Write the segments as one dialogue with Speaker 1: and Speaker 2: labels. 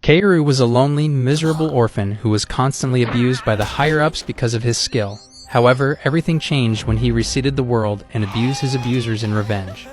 Speaker 1: Kaoru was a lonely, miserable orphan who was constantly abused by the higher-ups because of his skill. However, everything changed when he reseeded the world and abused his abusers in revenge.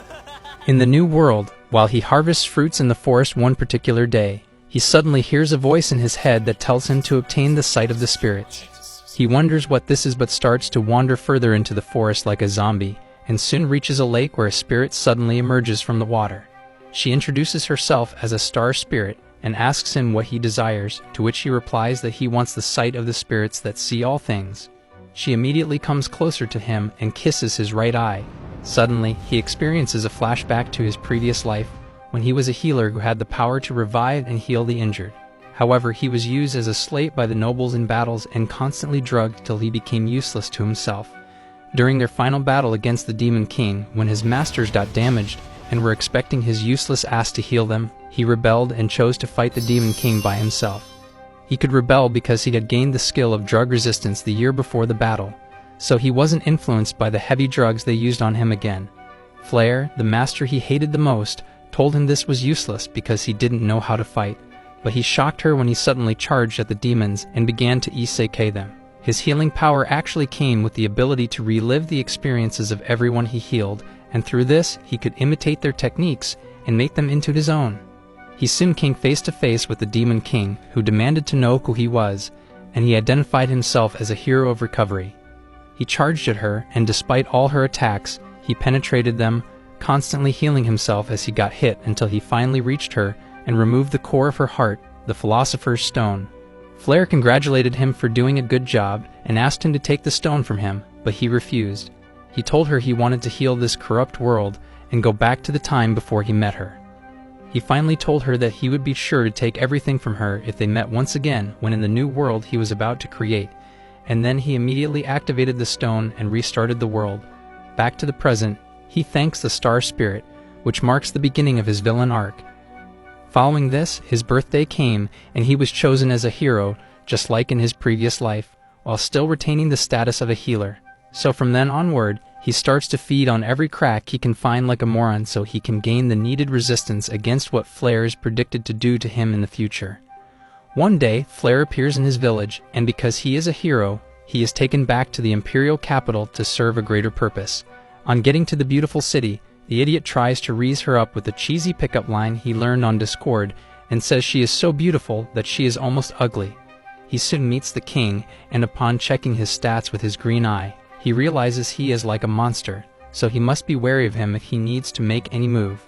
Speaker 1: In the new world, while he harvests fruits in the forest one particular day, he suddenly hears a voice in his head that tells him to obtain the sight of the spirits. He wonders what this is but starts to wander further into the forest like a zombie, and soon reaches a lake where a spirit suddenly emerges from the water. She introduces herself as a star spirit and asks him what he desires, to which he replies that he wants the sight of the spirits that see all things. She immediately comes closer to him and kisses his right eye. Suddenly, he experiences a flashback to his previous life, when he was a healer who had the power to revive and heal the injured. However, he was used as a slave by the nobles in battles and constantly drugged till he became useless to himself. During their final battle against the Demon King, when his masters got damaged and were expecting his useless ass to heal them, he rebelled and chose to fight the Demon King by himself. He could rebel because he had gained the skill of drug resistance the year before the battle, so he wasn't influenced by the heavy drugs they used on him again. Flair, the master he hated the most, told him this was useless because he didn't know how to fight, but he shocked her when he suddenly charged at the demons and began to isekai them. His healing power actually came with the ability to relive the experiences of everyone he healed, and through this, he could imitate their techniques and make them into his own. He soon came face to face with the Demon King, who demanded to know who he was, and he identified himself as a hero of recovery. He charged at her, and despite all her attacks, he penetrated them, constantly healing himself as he got hit until he finally reached her and removed the core of her heart, the Philosopher's Stone. Flair congratulated him for doing a good job and asked him to take the stone from him, but he refused. He told her he wanted to heal this corrupt world and go back to the time before he met her. He finally told her that he would be sure to take everything from her if they met once again when in the new world he was about to create, and then he immediately activated the stone and restarted the world. Back to the present, he thanks the Star Spirit, which marks the beginning of his villain arc. Following this, his birthday came, and he was chosen as a hero, just like in his previous life, while still retaining the status of a healer. So from then onward, he starts to feed on every crack he can find like a moron so he can gain the needed resistance against what Flair is predicted to do to him in the future. One day, Flair appears in his village, and because he is a hero, he is taken back to the Imperial capital to serve a greater purpose. On getting to the beautiful city, the idiot tries to raise her up with a cheesy pickup line he learned on Discord and says she is so beautiful that she is almost ugly. He soon meets the king, and upon checking his stats with his green eye, he realizes he is like a monster, so he must be wary of him if he needs to make any move.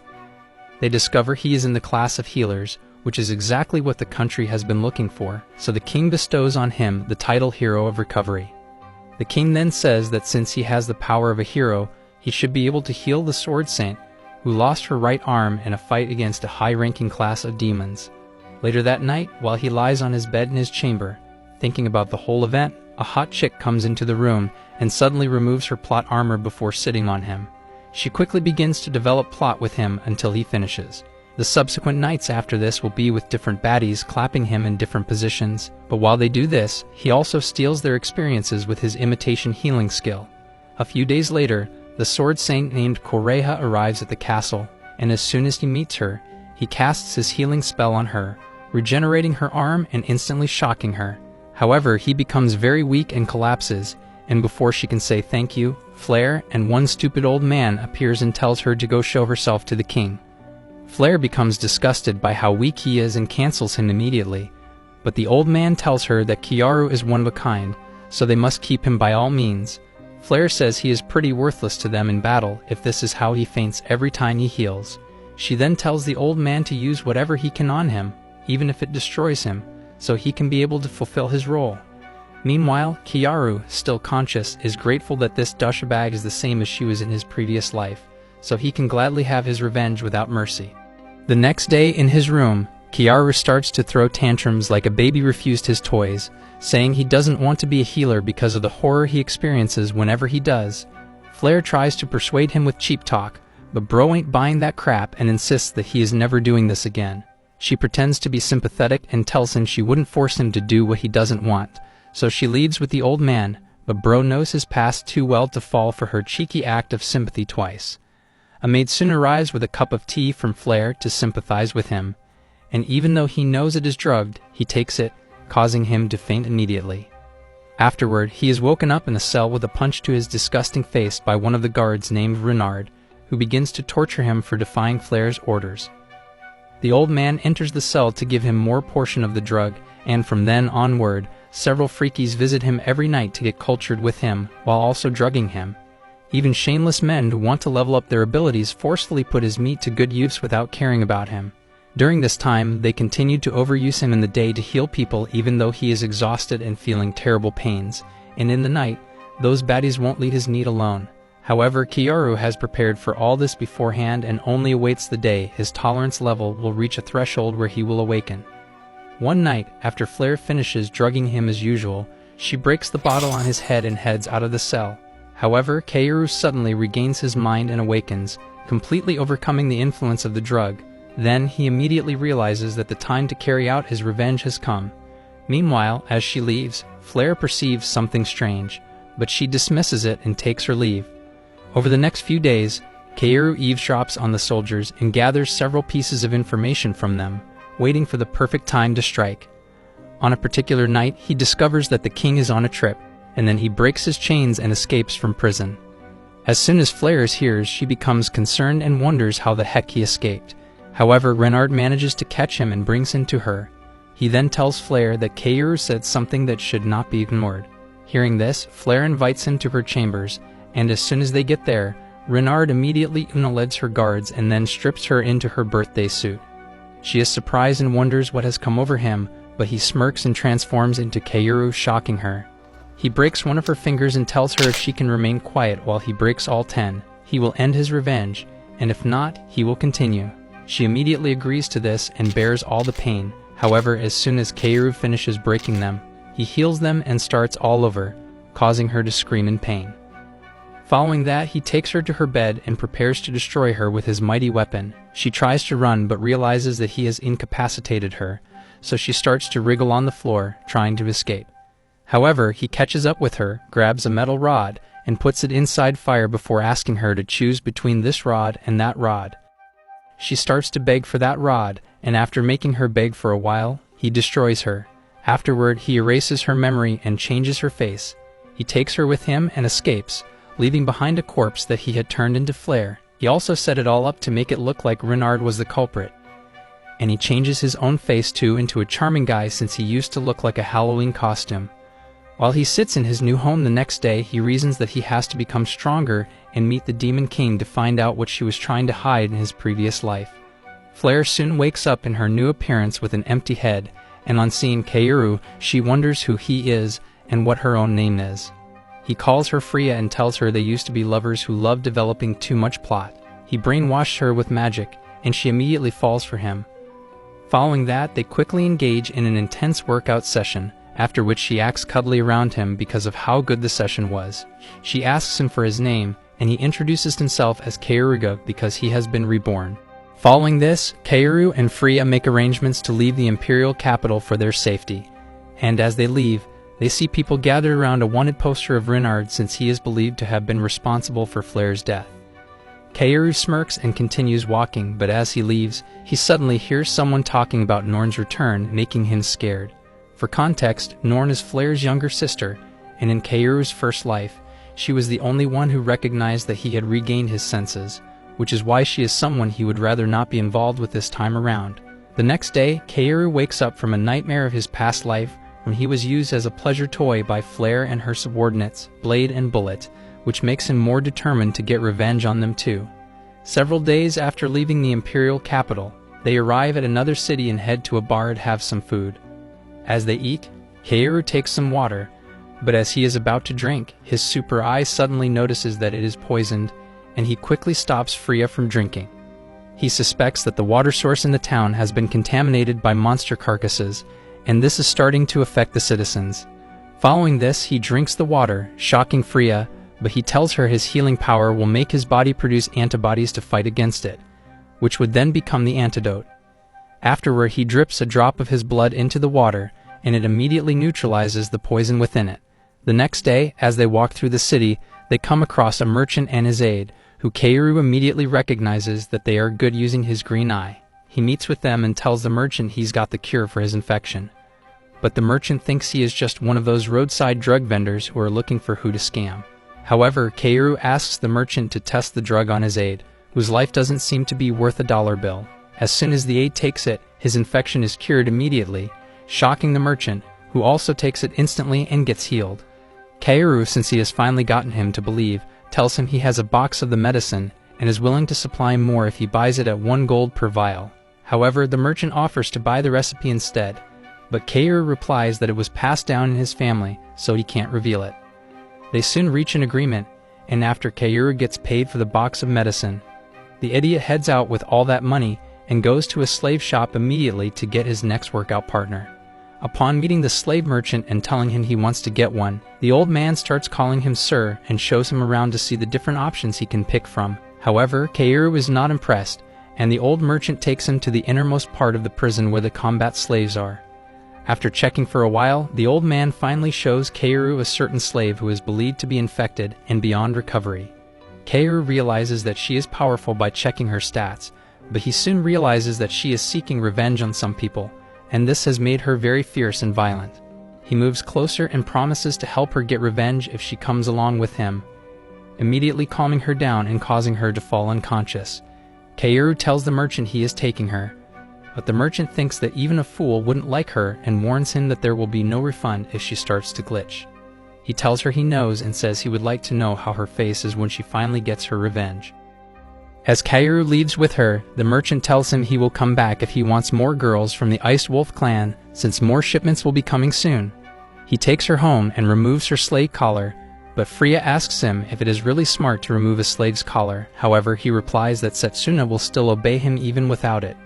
Speaker 1: They discover he is in the class of healers, which is exactly what the country has been looking for, so the king bestows on him the title Hero of Recovery. The king then says that since he has the power of a hero, he should be able to heal the Sword Saint, who lost her right arm in a fight against a high-ranking class of demons. Later that night, while he lies on his bed in his chamber, thinking about the whole event, a hot chick comes into the room and suddenly removes her plot armor before sitting on him. She quickly begins to develop plot with him until he finishes. The subsequent nights after this will be with different baddies clapping him in different positions, but while they do this, he also steals their experiences with his imitation healing skill. A few days later, the Sword Saint named Koreha arrives at the castle, and as soon as he meets her, he casts his healing spell on her, regenerating her arm and instantly shocking her. However, he becomes very weak and collapses, and before she can say thank you, Flair and one stupid old man appears and tells her to go show herself to the king. Flair becomes disgusted by how weak he is and cancels him immediately, but the old man tells her that Kaoru is one of a kind, so they must keep him by all means. Flair says he is pretty worthless to them in battle if this is how he faints every time he heals. She then tells the old man to use whatever he can on him, even if it destroys him, so he can be able to fulfill his role. Meanwhile, Kaoru, still conscious, is grateful that this douchebag is the same as she was in his previous life, so he can gladly have his revenge without mercy. The next day in his room, Kaoru starts to throw tantrums like a baby refused his toys, saying he doesn't want to be a healer because of the horror he experiences whenever he does. Flair tries to persuade him with cheap talk, but bro ain't buying that crap and insists that he is never doing this again. She pretends to be sympathetic and tells him she wouldn't force him to do what he doesn't want, so she leaves with the old man, but bro knows his past too well to fall for her cheeky act of sympathy twice. A maid soon arrives with a cup of tea from Flair to sympathize with him, and even though he knows it is drugged, he takes it, causing him to faint immediately. Afterward, he is woken up in a cell with a punch to his disgusting face by one of the guards named Renard, who begins to torture him for defying Flaire's orders. The old man enters the cell to give him more portion of the drug, and from then onward, several freakies visit him every night to get cultured with him, while also drugging him. Even shameless men who want to level up their abilities forcefully put his meat to good use without caring about him. During this time, they continued to overuse him in the day to heal people even though he is exhausted and feeling terrible pains, and in the night, those baddies won't lead his need alone. However, Kaoru has prepared for all this beforehand and only awaits the day his tolerance level will reach a threshold where he will awaken. One night, after Flaire finishes drugging him as usual, she breaks the bottle on his head and heads out of the cell. However, Kaoru suddenly regains his mind and awakens, completely overcoming the influence of the drug. Then he immediately realizes that the time to carry out his revenge has come. Meanwhile, as she leaves, Flaire perceives something strange, but she dismisses it and takes her leave. Over the next few days, Kaoru eavesdrops on the soldiers and gathers several pieces of information from them, waiting for the perfect time to strike. On a particular night, he discovers that the king is on a trip, and then he breaks his chains and escapes from prison. As soon as Flaire hears, she becomes concerned and wonders how the heck he escaped. However, Renard manages to catch him and brings him to her. He then tells Flaire that Kaoru said something that should not be ignored. Hearing this, Flaire invites him to her chambers, and as soon as they get there, Renard immediately unalids her guards and then strips her into her birthday suit. She is surprised and wonders what has come over him, but he smirks and transforms into Kaoru, shocking her. He breaks one of her fingers and tells her if she can remain quiet while he breaks all 10, he will end his revenge, and if not, he will continue. She immediately agrees to this and bears all the pain. However, as soon as Kaoru finishes breaking them, he heals them and starts all over, causing her to scream in pain. Following that, he takes her to her bed and prepares to destroy her with his mighty weapon. She tries to run but realizes that he has incapacitated her, so she starts to wriggle on the floor, trying to escape. However, he catches up with her, grabs a metal rod, and puts it inside fire before asking her to choose between this rod and that rod. She starts to beg for that rod, and after making her beg for a while, he destroys her. Afterward, he erases her memory and changes her face. He takes her with him and escapes, leaving behind a corpse that he had turned into Flaire. He also set it all up to make it look like Renard was the culprit. And he changes his own face too into a charming guy since he used to look like a Halloween costume. While he sits in his new home the next day, he reasons that he has to become stronger and meet the Demon King to find out what she was trying to hide in his previous life. Flaire soon wakes up in her new appearance with an empty head, and on seeing Kaoru, she wonders who he is and what her own name is. He calls her Freya and tells her they used to be lovers who loved developing too much plot. He brainwashed her with magic, and she immediately falls for him. Following that, they quickly engage in an intense workout session, after which she acts cuddly around him because of how good the session was. She asks him for his name, and he introduces himself as Kaoruga because he has been reborn. Following this, Kaoru and Freya make arrangements to leave the imperial capital for their safety, and as they leave, they see people gathered around a wanted poster of Renard since he is believed to have been responsible for Flaire's death. Kaoru smirks and continues walking, but as he leaves, he suddenly hears someone talking about Norn's return, making him scared. For context, Norn is Flaire's younger sister, and in Kaoru's first life, she was the only one who recognized that he had regained his senses, which is why she is someone he would rather not be involved with this time around. The next day, Kaoru wakes up from a nightmare of his past life when he was used as a pleasure toy by Flaire and her subordinates, Blade and Bullet, which makes him more determined to get revenge on them too. Several days after leaving the imperial capital, they arrive at another city and head to a bar to have some food. As they eat, Kaoru takes some water, but as he is about to drink, his super eye suddenly notices that it is poisoned, and he quickly stops Freya from drinking. He suspects that the water source in the town has been contaminated by monster carcasses, and this is starting to affect the citizens. Following this, he drinks the water, shocking Freya, but he tells her his healing power will make his body produce antibodies to fight against it, which would then become the antidote. Afterward, he drips a drop of his blood into the water, and it immediately neutralizes the poison within it. The next day, as they walk through the city, they come across a merchant and his aide, who Kaoru immediately recognizes that they are good using his green eye. He meets with them and tells the merchant he's got the cure for his infection. But the merchant thinks he is just one of those roadside drug vendors who are looking for who to scam. However, Kaoru asks the merchant to test the drug on his aide, whose life doesn't seem to be worth a dollar bill. As soon as the aide takes it, his infection is cured immediately, shocking the merchant, who also takes it instantly and gets healed. Kaoru, since he has finally gotten him to believe, tells him he has a box of the medicine and is willing to supply more if he buys it at 1 gold per vial. However, the merchant offers to buy the recipe instead, but Kaoru replies that it was passed down in his family, so he can't reveal it. They soon reach an agreement, and after Kaoru gets paid for the box of medicine, the idiot heads out with all that money and goes to a slave shop immediately to get his next workout partner. Upon meeting the slave merchant and telling him he wants to get one, the old man starts calling him sir and shows him around to see the different options he can pick from. However, Kaoru is not impressed, and the old merchant takes him to the innermost part of the prison where the combat slaves are. After checking for a while, the old man finally shows Kaoru a certain slave who is believed to be infected and beyond recovery. Kaoru realizes that she is powerful by checking her stats, but he soon realizes that she is seeking revenge on some people, and this has made her very fierce and violent. He moves closer and promises to help her get revenge if she comes along with him, immediately calming her down and causing her to fall unconscious. Kaoru tells the merchant he is taking her, but the merchant thinks that even a fool wouldn't like her and warns him that there will be no refund if she starts to glitch. He tells her he knows and says he would like to know how her face is when she finally gets her revenge. As Kaoru leaves with her, the merchant tells him he will come back if he wants more girls from the Ice Wolf clan, since more shipments will be coming soon. He takes her home and removes her slave collar, but Freya asks him if it is really smart to remove a slave's collar. However, he replies that Setsuna will still obey him even without it.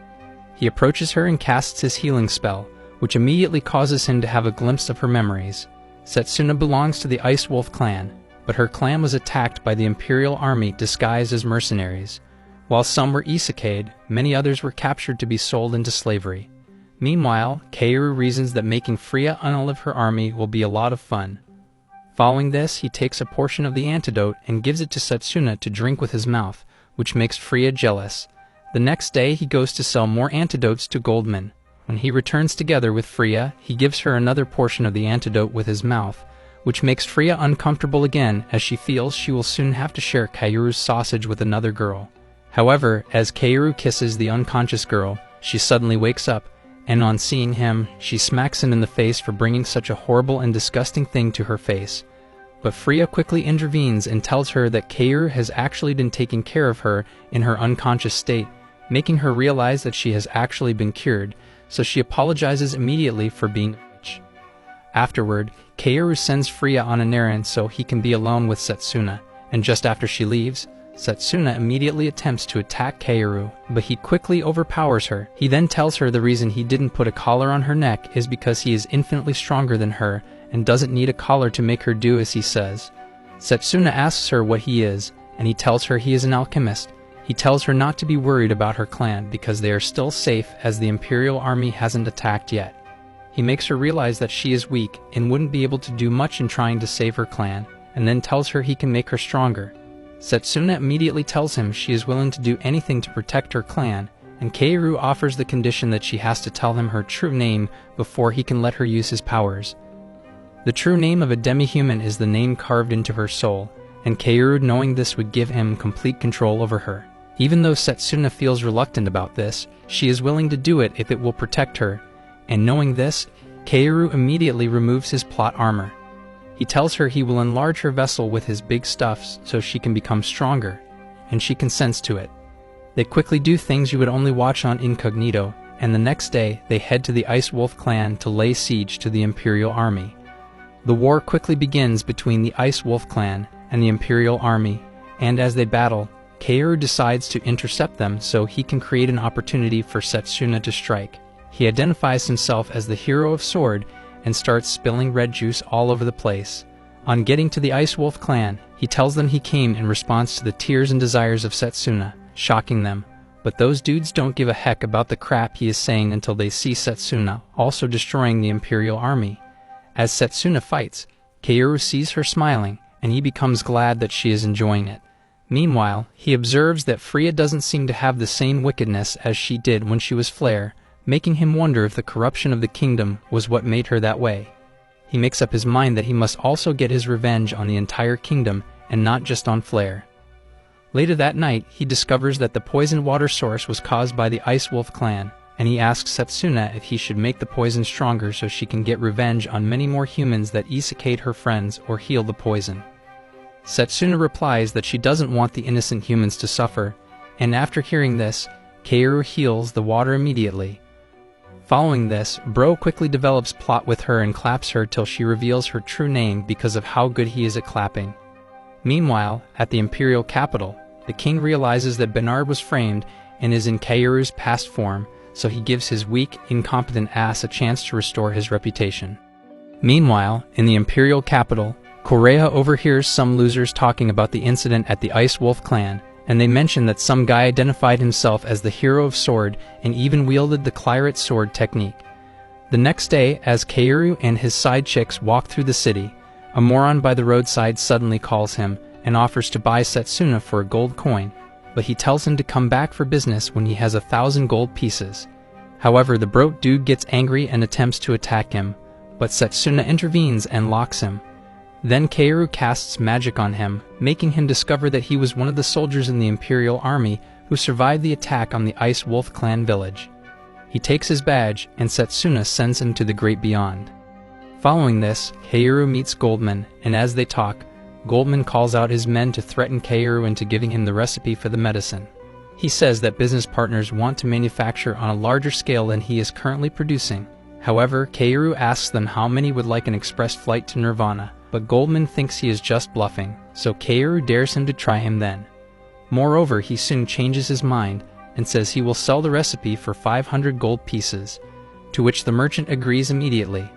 Speaker 1: He approaches her and casts his healing spell, which immediately causes him to have a glimpse of her memories. Setsuna belongs to the Ice Wolf clan, but her clan was attacked by the Imperial Army disguised as mercenaries. While some were isekai'd, many others were captured to be sold into slavery. Meanwhile, Kaoru reasons that making Freya unalive her army will be a lot of fun. Following this, he takes a portion of the antidote and gives it to Setsuna to drink with his mouth, which makes Freya jealous. The next day, he goes to sell more antidotes to Goldman. When he returns together with Freya, he gives her another portion of the antidote with his mouth, which makes Freya uncomfortable again as she feels she will soon have to share Kaoru's sausage with another girl. However, as Kaoru kisses the unconscious girl, she suddenly wakes up, and on seeing him, she smacks him in the face for bringing such a horrible and disgusting thing to her face. But Freya quickly intervenes and tells her that Kaoru has actually been taking care of her in her unconscious state, making her realize that she has actually been cured, so she apologizes immediately for being a bitch. Afterward, Kaoru sends Freya on an errand so he can be alone with Setsuna, and just after she leaves, Setsuna immediately attempts to attack Kaoru, but he quickly overpowers her. He then tells her the reason he didn't put a collar on her neck is because he is infinitely stronger than her and doesn't need a collar to make her do as he says. Setsuna asks her what he is, and he tells her he is an alchemist. He tells her not to be worried about her clan because they are still safe as the Imperial Army hasn't attacked yet. He makes her realize that she is weak and wouldn't be able to do much in trying to save her clan, and then tells her he can make her stronger. Setsuna immediately tells him she is willing to do anything to protect her clan, and Kaoru offers the condition that she has to tell him her true name before he can let her use his powers. The true name of a demi-human is the name carved into her soul, and Kaoru, knowing this, would give him complete control over her. Even though Setsuna feels reluctant about this, she is willing to do it if it will protect her, and knowing this, Kaoru immediately removes his plot armor. He tells her he will enlarge her vessel with his big stuffs so she can become stronger, and she consents to it. They quickly do things you would only watch on Incognito, and the next day they head to the Ice Wolf clan to lay siege to the Imperial Army. The war quickly begins between the Ice Wolf clan and the Imperial Army, and as they battle, Kaoru decides to intercept them so he can create an opportunity for Setsuna to strike. He identifies himself as the hero of sword and starts spilling red juice all over the place. On getting to the Ice Wolf clan, he tells them he came in response to the tears and desires of Setsuna, shocking them. But those dudes don't give a heck about the crap he is saying until they see Setsuna also destroying the Imperial Army. As Setsuna fights, Kaoru sees her smiling, and he becomes glad that she is enjoying it. Meanwhile, he observes that Freya doesn't seem to have the same wickedness as she did when she was Flare, making him wonder if the corruption of the kingdom was what made her that way. He makes up his mind that he must also get his revenge on the entire kingdom and not just on Flare. Later that night, he discovers that the poisoned water source was caused by the Ice Wolf clan, and he asks Setsuna if he should make the poison stronger so she can get revenge on many more humans that isekate her friends or heal the poison. Setsuna replies that she doesn't want the innocent humans to suffer, and after hearing this, Kaoru heals the water immediately. Following this, Bro quickly develops plot with her and claps her till she reveals her true name because of how good he is at clapping. Meanwhile, at the imperial capital, the king realizes that Bernard was framed and is in Kaoru's past form, so he gives his weak, incompetent ass a chance to restore his reputation. Meanwhile, in the imperial capital, Correa overhears some losers talking about the incident at the Ice Wolf clan, and they mention that some guy identified himself as the hero of sword and even wielded the claret sword technique. The next day, as Kaoru and his side chicks walk through the city, a moron by the roadside suddenly calls him and offers to buy Setsuna for a gold coin, but he tells him to come back for business when he has 1,000 gold pieces. However, the broke dude gets angry and attempts to attack him, but Setsuna intervenes and locks him. Then Kaoru casts magic on him, making him discover that he was one of the soldiers in the Imperial Army who survived the attack on the Ice Wolf clan village. He takes his badge, and Setsuna sends him to the Great Beyond. Following this, Kaoru meets Goldman, and as they talk, Goldman calls out his men to threaten Kaoru into giving him the recipe for the medicine. He says that business partners want to manufacture on a larger scale than he is currently producing. However, Kaoru asks them how many would like an express flight to Nirvana, but Goldman thinks he is just bluffing, so Kaoru dares him to try him then. Moreover, he soon changes his mind and says he will sell the recipe for 500 gold pieces, to which the merchant agrees immediately.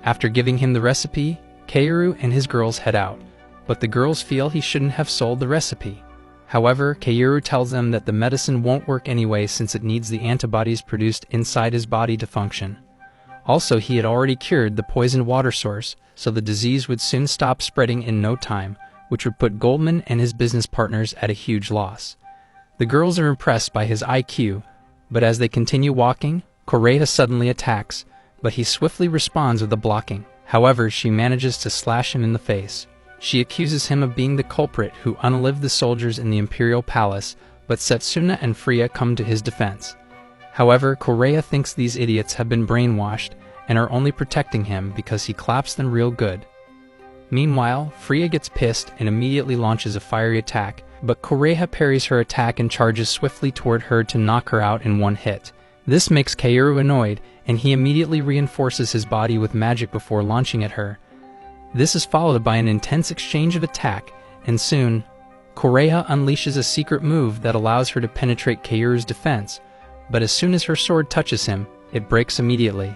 Speaker 1: After giving him the recipe, Kaoru and his girls head out, but the girls feel he shouldn't have sold the recipe. However, Kaoru tells them that the medicine won't work anyway since it needs the antibodies produced inside his body to function. Also, he had already cured the poisoned water source, so the disease would soon stop spreading in no time, which would put Goldman and his business partners at a huge loss. The girls are impressed by his IQ, but as they continue walking, Correa suddenly attacks, but he swiftly responds with a blocking. However, she manages to slash him in the face. She accuses him of being the culprit who unalived the soldiers in the Imperial Palace, but Setsuna and Freya come to his defense. However, Correa thinks these idiots have been brainwashed and are only protecting him because he claps them real good. Meanwhile, Freya gets pissed and immediately launches a fiery attack, but Correa parries her attack and charges swiftly toward her to knock her out in one hit. This makes Kaoru annoyed, and he immediately reinforces his body with magic before launching at her. This is followed by an intense exchange of attack, and soon, Correa unleashes a secret move that allows her to penetrate Kaoru's defense, but as soon as her sword touches him, it breaks immediately.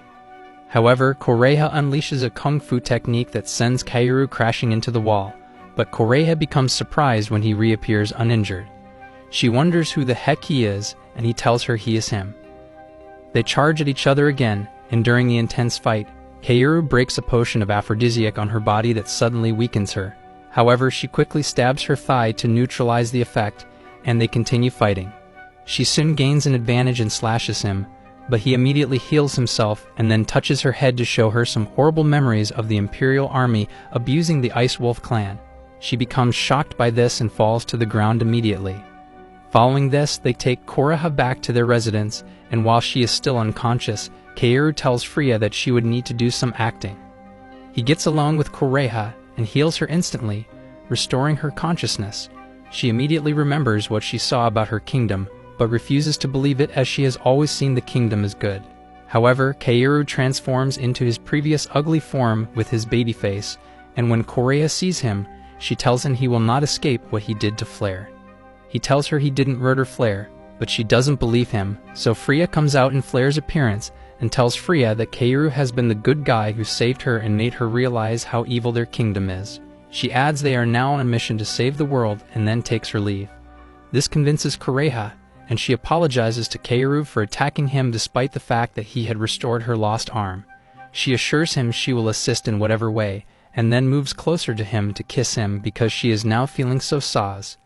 Speaker 1: However, Correa unleashes a kung fu technique that sends Kaoru crashing into the wall, but Correa becomes surprised when he reappears uninjured. She wonders who the heck he is, and he tells her he is him. They charge at each other again, and during the intense fight, Kaoru breaks a potion of aphrodisiac on her body that suddenly weakens her. However, she quickly stabs her thigh to neutralize the effect, and they continue fighting. She soon gains an advantage and slashes him, but he immediately heals himself and then touches her head to show her some horrible memories of the Imperial Army abusing the Ice Wolf clan. She becomes shocked by this and falls to the ground immediately. Following this, they take Correa back to their residence, and while she is still unconscious, Kaoru tells Freya that she would need to do some acting. He gets alone with Correa and heals her instantly, restoring her consciousness. She immediately remembers what she saw about her kingdom, but refuses to believe it as she has always seen the kingdom as good. However, Kaoru transforms into his previous ugly form with his baby face, and when Correa sees him, she tells him he will not escape what he did to Flare. He tells her he didn't murder Flare, but she doesn't believe him, so Freya comes out in Flare's appearance and tells Freya that Kaoru has been the good guy who saved her and made her realize how evil their kingdom is. She adds they are now on a mission to save the world and then takes her leave. This convinces Correa, and she apologizes to Kaoru for attacking him despite the fact that he had restored her lost arm. She assures him she will assist in whatever way, and then moves closer to him to kiss him because she is now feeling so saz.